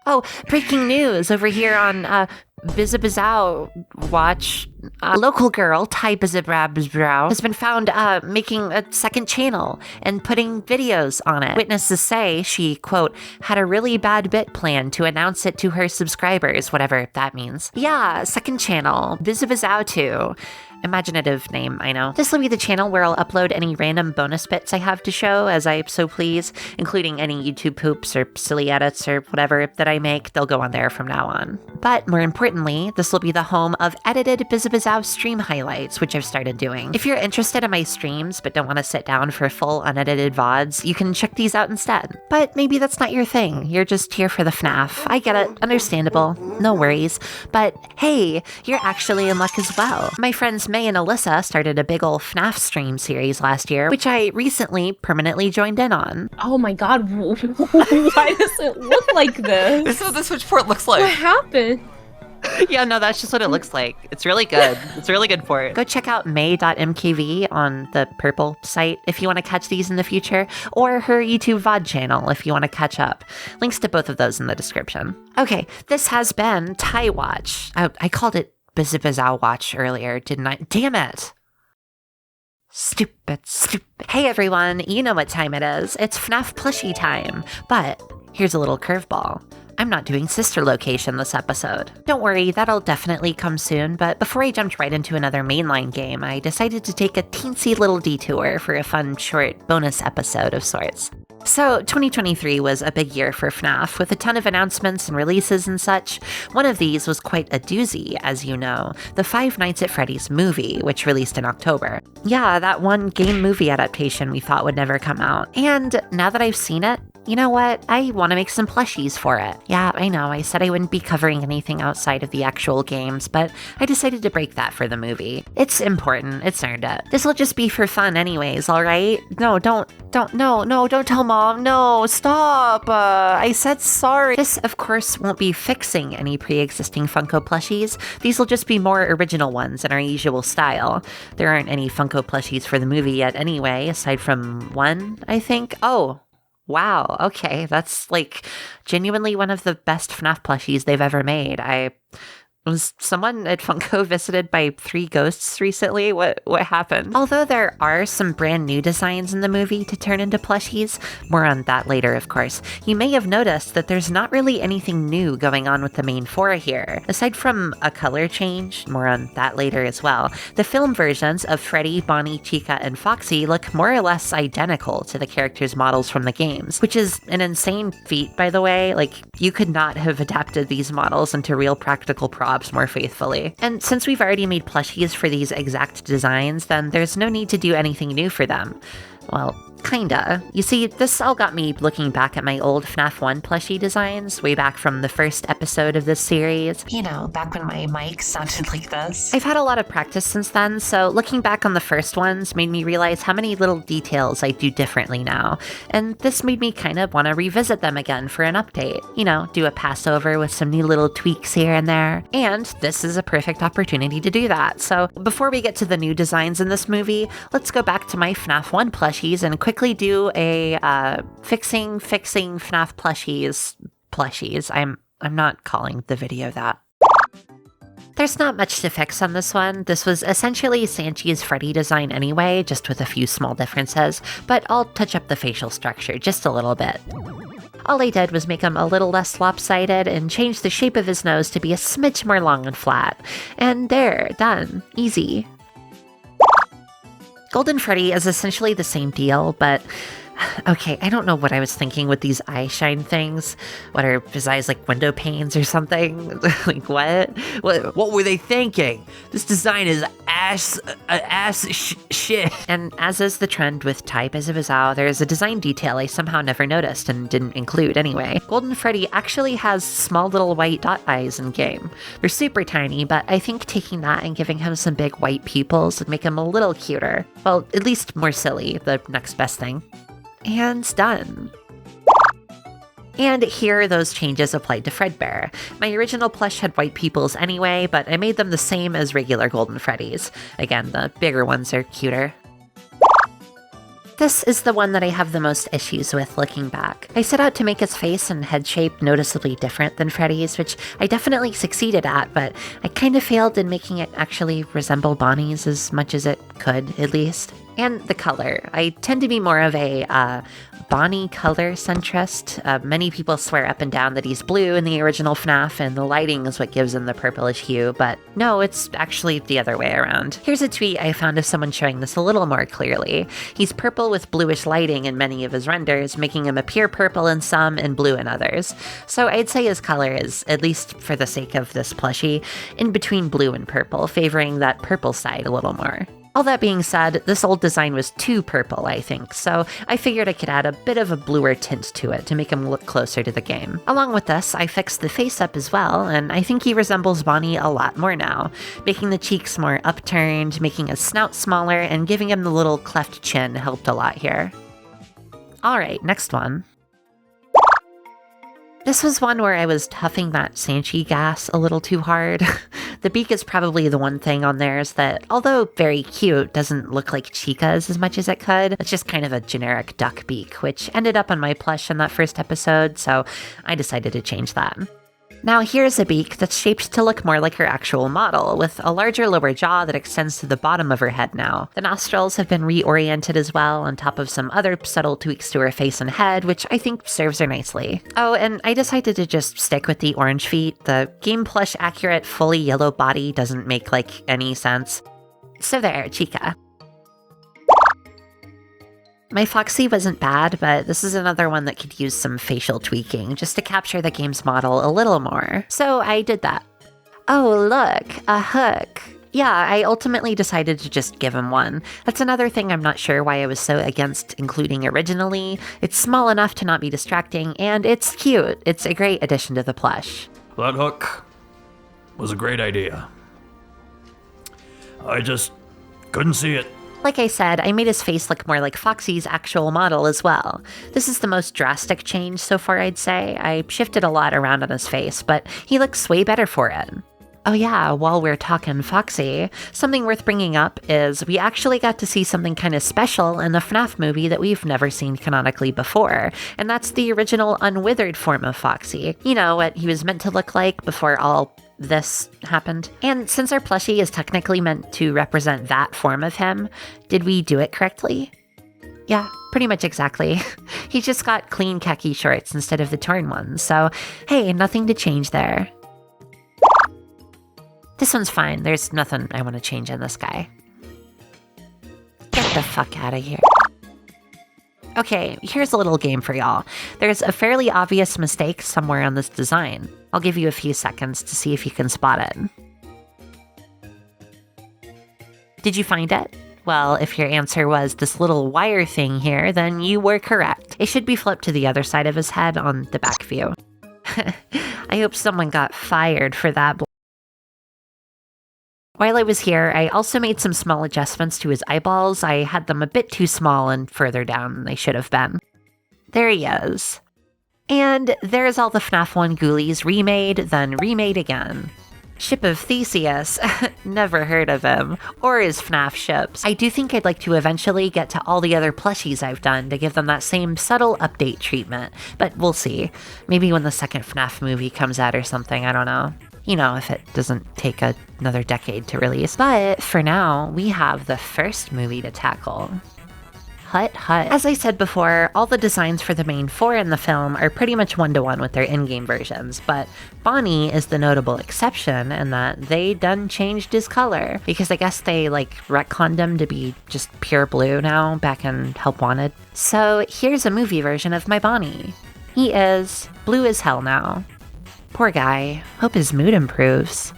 Oh, breaking news over here on Bizabizow watch. Local girl, Ty Bizabizow, has been found making a second channel and putting videos on it. Witnesses say she, quote, had a really bad bit planned to announce it to her subscribers, whatever that means. Yeah, second channel, Bizabizow 2. Imaginative name, I know. This will be the channel where I'll upload any random bonus bits I have to show as I so please, including any YouTube poops or silly edits or whatever that I make. They'll go on there from now on. But more importantly, this will be the home of edited Bizabizow stream highlights, which I've started doing. If you're interested in my streams but don't want to sit down for full unedited VODs, you can check these out instead. But maybe that's not your thing. You're just here for the Fnaf. I get it. Understandable. No worries. But hey, you're actually in luck as well. My friends May and Alyssa started a big ol' Fnaf stream series last year, which I recently permanently joined in on. Oh my god, why does it look like this? This is what the Switch port looks like. What happened? Yeah, no, that's just what it looks like. It's really good. It's a really good port. Go check out may.mkv on the purple site if you want to catch these in the future, or her YouTube VOD channel if you want to catch up. Links to both of those in the description. Okay, this has been Ty Watch. I called it Bizabizow Watch earlier, didn't I? Damn it! Stupid. Hey everyone, you know what time it is. It's FNAF plushie time. But here's a little curveball. I'm not doing sister location this episode. Don't worry, that'll definitely come soon, but before I jumped right into another mainline game, I decided to take a teensy little detour for a fun, short bonus episode of sorts. So, 2023 was a big year for FNAF, with a ton of announcements and releases and such. One of these was quite a doozy, as you know, the Five Nights at Freddy's movie, which released in October. Yeah, that one game movie adaptation we thought would never come out. And now that I've seen it, you know what? I want to make some plushies for it. Yeah, I know, I said I wouldn't be covering anything outside of the actual games, but I decided to break that for the movie. It's important, it's earned it. This'll just be for fun anyways, alright? No, don't tell Mom, no, stop, I said sorry. This, of course, won't be fixing any pre-existing Funko plushies. These will just be more original ones in our usual style. There aren't any Funko plushies for the movie yet anyway, aside from one, I think. Oh. Wow, okay, that's like genuinely one of the best FNAF plushies they've ever made. Was someone at Funko visited by 3 ghosts recently? What happened? Although there are some brand new designs in the movie to turn into plushies, more on that later of course, you may have noticed that there's not really anything new going on with the main 4 here. Aside from a color change, more on that later as well, the film versions of Freddy, Bonnie, Chica, and Foxy look more or less identical to the characters' models from the games, which is an insane feat, by the way. Like, you could not have adapted these models into real practical props more faithfully. And since we've already made plushies for these exact designs, then there's no need to do anything new for them. Well, kinda. You see, this all got me looking back at my old FNAF 1 plushie designs, way back from the first episode of this series. You know, back when my mic sounded like this. I've had a lot of practice since then, so looking back on the first ones made me realize how many little details I do differently now, and this made me kind of want to revisit them again for an update. You know, do a passover with some new little tweaks here and there, and this is a perfect opportunity to do that. So before we get to the new designs in this movie, let's go back to my FNAF 1 plushies and quickly do a fixing FNAF plushies. I'm not calling the video that. There's not much to fix on this one. This was essentially Sanchi's Freddy design anyway, just with a few small differences, but I'll touch up the facial structure just a little bit. All I did was make him a little less lopsided and change the shape of his nose to be a smidge more long and flat. And there, done. Easy. Golden Freddy is essentially the same deal, but okay, I don't know what I was thinking with these eye shine things. What are his eyes, like window panes or something? Like what? What were they thinking? This design is shit. And as is the trend with Ty Bizabizow, there is a design detail I somehow never noticed and didn't include anyway. Golden Freddy actually has small little white dot eyes in game. They're super tiny, but I think taking that and giving him some big white pupils would make him a little cuter. Well, at least more silly, the next best thing. And done. And here are those changes applied to Fredbear. My original plush had white pupils anyway, but I made them the same as regular Golden Freddy's. Again, the bigger ones are cuter. This is the one that I have the most issues with looking back. I set out to make his face and head shape noticeably different than Freddy's, which I definitely succeeded at, but I kind of failed in making it actually resemble Bonnie's as much as it could, at least. And the color. I tend to be more of a Bonnie color centrist. Many people swear up and down that he's blue in the original Fnaf, and the lighting is what gives him the purplish hue, but no, it's actually the other way around. Here's a tweet I found of someone showing this a little more clearly. He's purple with bluish lighting in many of his renders, making him appear purple in some and blue in others. So I'd say his color is, at least for the sake of this plushie, in between blue and purple, favoring that purple side a little more. All that being said, this old design was too purple, I think, so I figured I could add a bit of a bluer tint to it to make him look closer to the game. Along with this, I fixed the face up as well, and I think he resembles Bonnie a lot more now, making the cheeks more upturned, making his snout smaller, and giving him the little cleft chin helped a lot here. Alright, next one. This was one where I was huffing that Sanchi gas a little too hard. The beak is probably the one thing on theirs that, although very cute, doesn't look like Chica's as much as it could. It's just kind of a generic duck beak, which ended up on my plush in that first episode, so I decided to change that. Now here's a beak that's shaped to look more like her actual model, with a larger lower jaw that extends to the bottom of her head now. The nostrils have been reoriented as well, on top of some other subtle tweaks to her face and head, which I think serves her nicely. Oh, and I decided to just stick with the orange feet. The game plush accurate fully yellow body doesn't make any sense. So there, Chica. My Foxy wasn't bad, but this is another one that could use some facial tweaking just to capture the game's model a little more. So I did that. Oh, look, a hook. Yeah, I ultimately decided to just give him one. That's another thing I'm not sure why I was so against including originally. It's small enough to not be distracting, and it's cute. It's a great addition to the plush. That hook was a great idea. I just couldn't see it. Like I said, I made his face look more like Foxy's actual model as well. This is the most drastic change so far, I'd say. I shifted a lot around on his face, but he looks way better for it. Oh yeah, while we're talking Foxy, something worth bringing up is we actually got to see something kind of special in the Fnaf movie that we've never seen canonically before, and that's the original Unwithered form of Foxy. You know, what he was meant to look like before all this happened. And since our plushie is technically meant to represent that form of him, did we do it correctly? Yeah, pretty much exactly. He just got clean khaki shorts instead of the torn ones, so hey, nothing to change there. This one's fine. There's nothing I want to change in this guy. Get the fuck out of here. Okay, here's a little game for y'all. There's a fairly obvious mistake somewhere on this design. I'll give you a few seconds to see if you can spot it. Did you find it? Well, if your answer was this little wire thing here, then you were correct. It should be flipped to the other side of his head on the back view. I hope someone got fired for that. While I was here, I also made some small adjustments to his eyeballs. I had them a bit too small and further down than they should have been. There he is. And there's all the FNAF 1 ghoulies remade, then remade again. Ship of Theseus, never heard of him, or his FNAF ships. I do think I'd like to eventually get to all the other plushies I've done to give them that same subtle update treatment, but we'll see. Maybe when the second FNAF movie comes out or something, I don't know. You know, if it doesn't take another decade to release. But for now, we have the first movie to tackle. Hut Hut. As I said before, all the designs for the main four in the film are pretty much one-to-one with their in-game versions, but Bonnie is the notable exception in that they done changed his color, because I guess they retconned him to be just pure blue now back in Help Wanted. So here's a movie version of my Bonnie. He is blue as hell now. Poor guy. Hope his mood improves.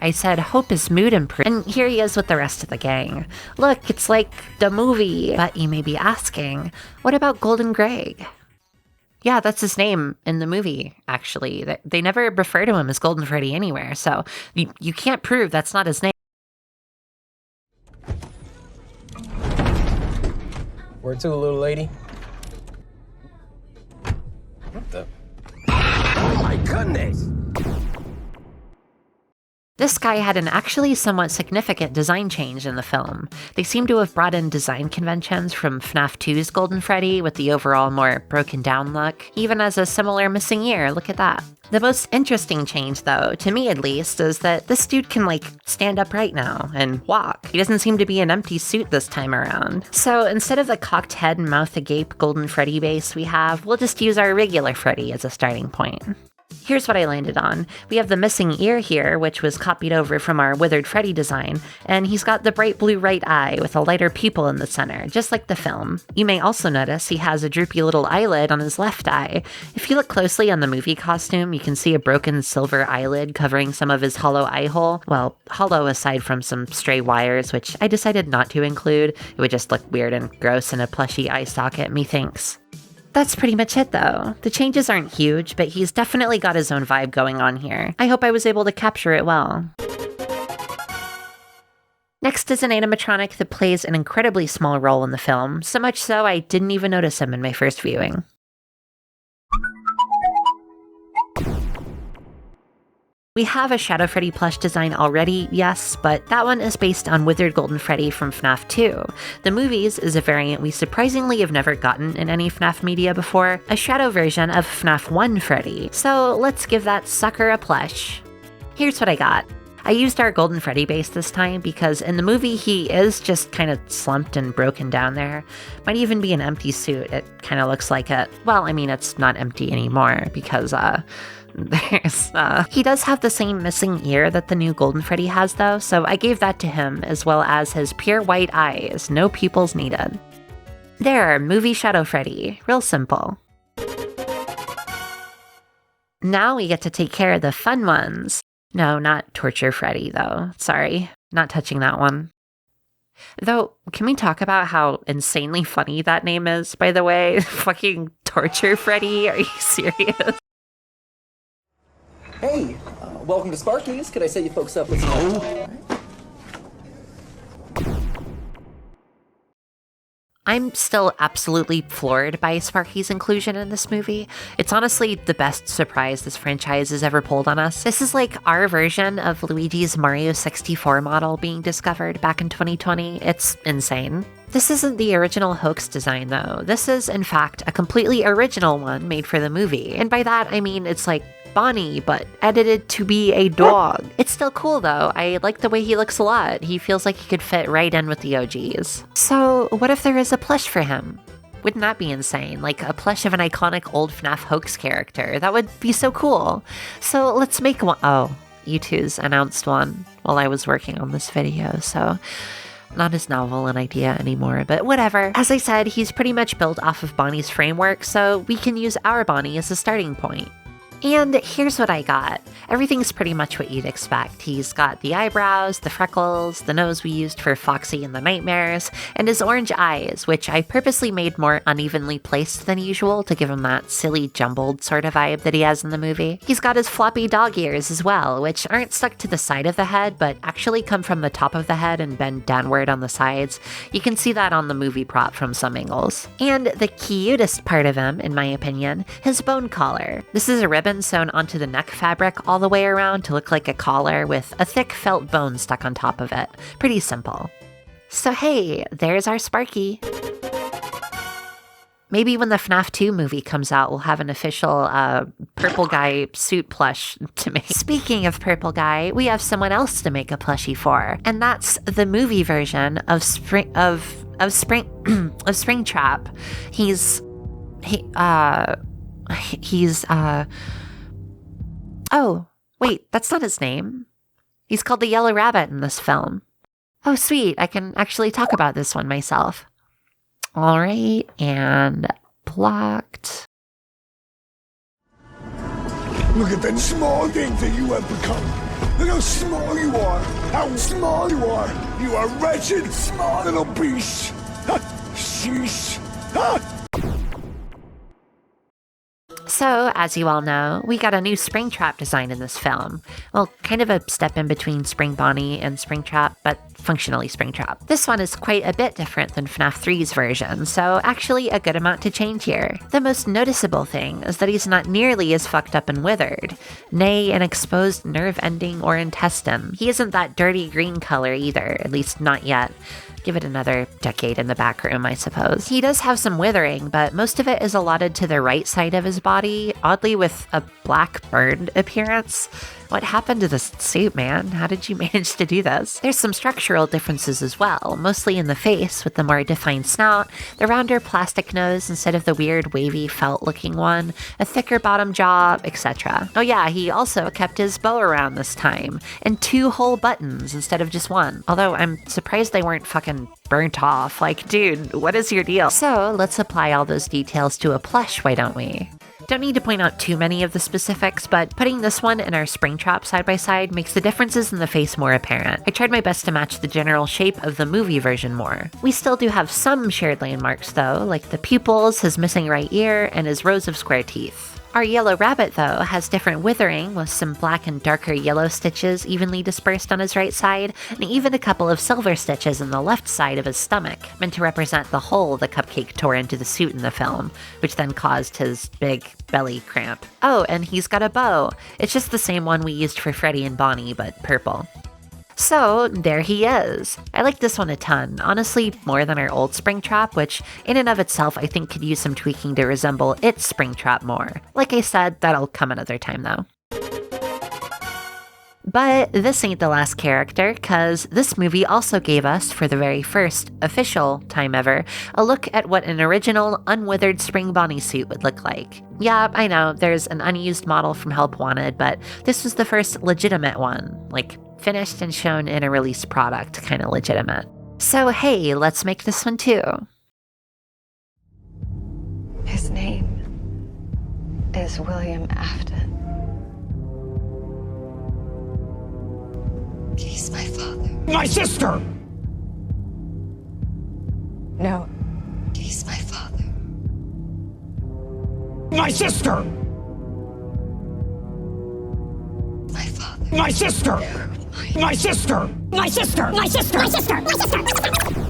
I said, hope his mood improves. And here he is with the rest of the gang. Look, it's like the movie. But you may be asking, what about Golden Greg? Yeah, that's his name in the movie, actually. They never refer to him as Golden Freddy anywhere, so you can't prove that's not his name. Where to, little lady? What the? Oh my goodness! This guy had an actually somewhat significant design change in the film. They seem to have brought in design conventions from Fnaf 2's Golden Freddy with the overall more broken down look, even as a similar missing ear, look at that. The most interesting change though, to me at least, is that this dude can stand upright now and walk. He doesn't seem to be an empty suit this time around. So instead of the cocked head and mouth agape Golden Freddy base we have, we'll just use our regular Freddy as a starting point. Here's what I landed on. We have the missing ear here, which was copied over from our Withered Freddy design, and he's got the bright blue right eye with a lighter pupil in the center, just like the film. You may also notice he has a droopy little eyelid on his left eye. If you look closely on the movie costume, you can see a broken silver eyelid covering some of his hollow eye hole. Well, hollow aside from some stray wires, which I decided not to include. It would just look weird and gross in a plushy eye socket, methinks. That's pretty much it though. The changes aren't huge, but he's definitely got his own vibe going on here. I hope I was able to capture it well. Next is an animatronic that plays an incredibly small role in the film, so much so I didn't even notice him in my first viewing. We have a Shadow Freddy plush design already, yes, but that one is based on Withered Golden Freddy from Fnaf 2. The movies is a variant we surprisingly have never gotten in any Fnaf media before, a shadow version of Fnaf 1 Freddy. So let's give that sucker a plush. Here's what I got. I used our Golden Freddy base this time because in the movie he is just kind of slumped and broken down there. Might even be an empty suit, it kind of looks like it. Well, I mean, it's not empty anymore because, he does have the same missing ear that the new Golden Freddy has though, so I gave that to him as well as his pure white eyes, no pupils needed. There, movie Shadow Freddy, real simple. Now we get to take care of the fun ones. No, not Torture Freddy though, sorry, not touching that one. Though, can we talk about how insanely funny that name is, by the way? Fucking Torture Freddy, are you serious? Hey, welcome to Sparky's. Could I set you folks up with some... I'm still absolutely floored by Sparky's inclusion in this movie. It's honestly the best surprise this franchise has ever pulled on us. This is like our version of Luigi's Mario 64 model being discovered back in 2020. It's insane. This isn't the original hoax design though. This is, in fact, a completely original one made for the movie. And by that, I mean it's like Bonnie, but edited to be a dog. It's still cool though. I like the way he looks a lot. He feels like he could fit right in with the OGs. So what if there is a plush for him? Wouldn't that be insane? Like a plush of an iconic old FNAF hoax character. That would be so cool. So let's make one. Oh, U2's announced one while I was working on this video, so not as novel an idea anymore, but whatever. As I said, he's pretty much built off of Bonnie's framework, so we can use our Bonnie as a starting point. And here's what I got. Everything's pretty much what you'd expect. He's got the eyebrows, the freckles, the nose we used for Foxy and the Nightmares, and his orange eyes, which I purposely made more unevenly placed than usual to give him that silly jumbled sort of vibe that he has in the movie. He's got his floppy dog ears as well, which aren't stuck to the side of the head, but actually come from the top of the head and bend downward on the sides. You can see that on the movie prop from some angles. And the cutest part of him, in my opinion, his bone collar. This is a ribbon sewn onto the neck fabric all the way around to look like a collar with a thick felt bone stuck on top of it. Pretty simple. So hey, there's our Sparky. Maybe when the FNAF 2 movie comes out, we'll have an official purple guy suit plush to make. Speaking of purple guy, we have someone else to make a plushie for, and that's the movie version of Springtrap. Oh, wait, that's not his name. He's called the Yellow Rabbit in this film. Oh, sweet, I can actually talk about this one myself. All right, and blocked. Look at the small things that you have become. Look how small you are. How small you are. You are wretched, small little beast. Sheesh. So, as you all know, we got a new Springtrap design in this film. Well, kind of a step in between Spring Bonnie and Springtrap, but functionally Springtrap. This one is quite a bit different than FNAF 3's version, so actually a good amount to change here. The most noticeable thing is that he's not nearly as fucked up and withered, nay, an exposed nerve ending or intestine. He isn't that dirty green color either, at least not yet. Give it another decade in the back room, I suppose. He does have some withering, but most of it is allotted to the right side of his body, oddly with a black burned appearance. What happened to this suit, man? How did you manage to do this? There's some structural differences as well, mostly in the face with the more defined snout, the rounder plastic nose instead of the weird wavy felt looking one, a thicker bottom jaw, etc. Oh yeah, he also kept his bow around this time, and 2 whole buttons instead of just 1. Although I'm surprised they weren't fucking burnt off. Like, dude, what is your deal? So let's apply all those details to a plush, why don't we? Don't need to point out too many of the specifics, but putting this one and our Springtrap side by side makes the differences in the face more apparent. I tried my best to match the general shape of the movie version more. We still do have some shared landmarks though, like the pupils, his missing right ear, and his rows of square teeth. Our yellow rabbit, though, has different withering, with some black and darker yellow stitches evenly dispersed on his right side, and even a couple of silver stitches on the left side of his stomach, meant to represent the hole the cupcake tore into the suit in the film, which then caused his big belly cramp. Oh, and he's got a bow. It's just the same one we used for Freddy and Bonnie, but purple. So, there he is. I like this one a ton, honestly more than our old Springtrap, which in and of itself I think could use some tweaking to resemble its Springtrap more. Like I said, that'll come another time though. But this ain't the last character, cause this movie also gave us, for the very first official time ever, a look at what an original unwithered Spring Bonnie suit would look like. Yeah, I know, there's an unused model from Help Wanted, but this was the first legitimate one, like finished and shown in a released product, kinda legitimate. So hey, let's make this one too. His name is William Afton. He's my father. My sister! No, he's my father. My sister! My father. My sister! My sister! My sister! My sister! My sister! My sister!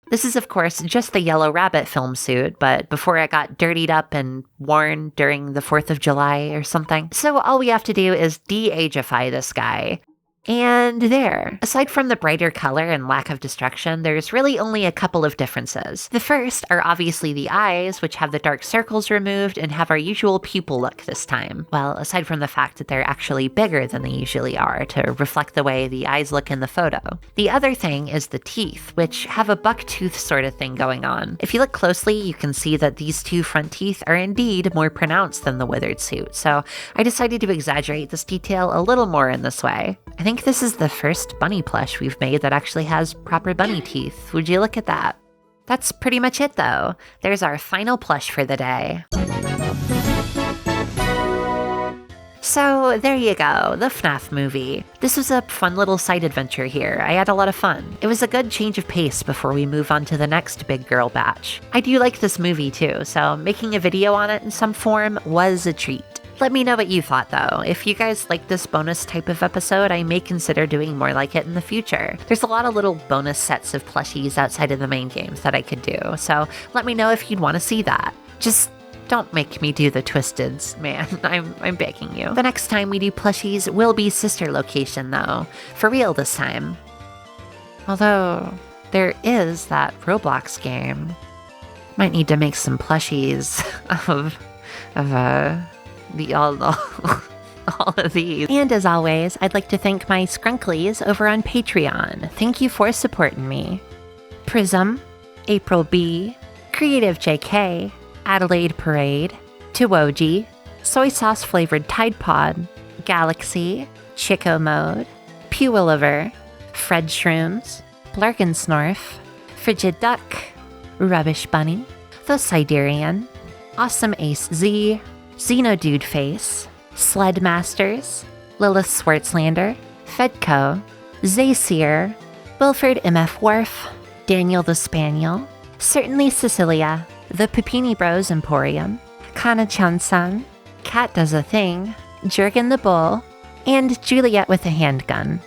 This is, of course, just the Yellow Rabbit film suit, but before it got dirtied up and worn during the 4th of July or something. So all we have to do is de-ageify this guy. And there. Aside from the brighter color and lack of destruction, there's really only a couple of differences. The first are obviously the eyes, which have the dark circles removed and have our usual pupil look this time. Well, aside from the fact that they're actually bigger than they usually are to reflect the way the eyes look in the photo. The other thing is the teeth, which have a buck tooth sort of thing going on. If you look closely, you can see that these 2 front teeth are indeed more pronounced than the withered suit, so I decided to exaggerate this detail a little more in this way. I think this is the first bunny plush we've made that actually has proper bunny teeth. Would you look at that? That's pretty much it though. There's our final plush for the day. So there you go, the FNAF movie. This was a fun little side adventure here. I had a lot of fun. It was a good change of pace before we move on to the next big girl batch. I do like this movie too, so making a video on it in some form was a treat. Let me know what you thought though. If you guys like this bonus type of episode, I may consider doing more like it in the future. There's a lot of little bonus sets of plushies outside of the main games that I could do, so let me know if you'd want to see that. Just don't make me do the Twisteds, man. I'm begging you. The next time we do plushies will be sister location though. For real this time. Although, there is that Roblox game. Might need to make some plushies of all of these. And as always, I'd like to thank my Skrunklies over on Patreon. Thank you for supporting me. Prism, April B, Creative JK, Adelaide Parade, Tuoji, Soy Sauce Flavored Tide Pod, Galaxy, Chico Mode, Pewilliver, Fred Shrooms, Blarkensnorf, Frigid Duck, Rubbish Bunny, The Siderian, Awesome Ace Z, Xeno Dude Face, Sled Masters, Lilith Swartzlander, Fedco, Zayseer, Wilford MF Worf, Daniel the Spaniel, Certainly Cecilia, The Pepini Bros Emporium, Kana-chan-san, Cat Does a Thing, Jurgen the Bull, and Juliet with a Handgun.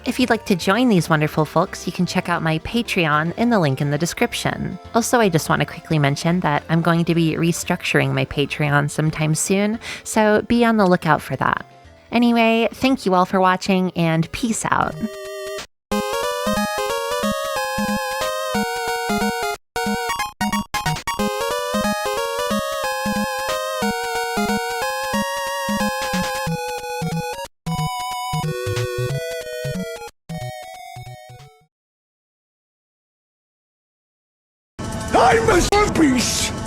If you'd like to join these wonderful folks, you can check out my Patreon in the link in the description. Also, I just want to quickly mention that I'm going to be restructuring my Patreon sometime soon, so be on the lookout for that. Anyway, thank you all for watching, and peace out. I'm a beast!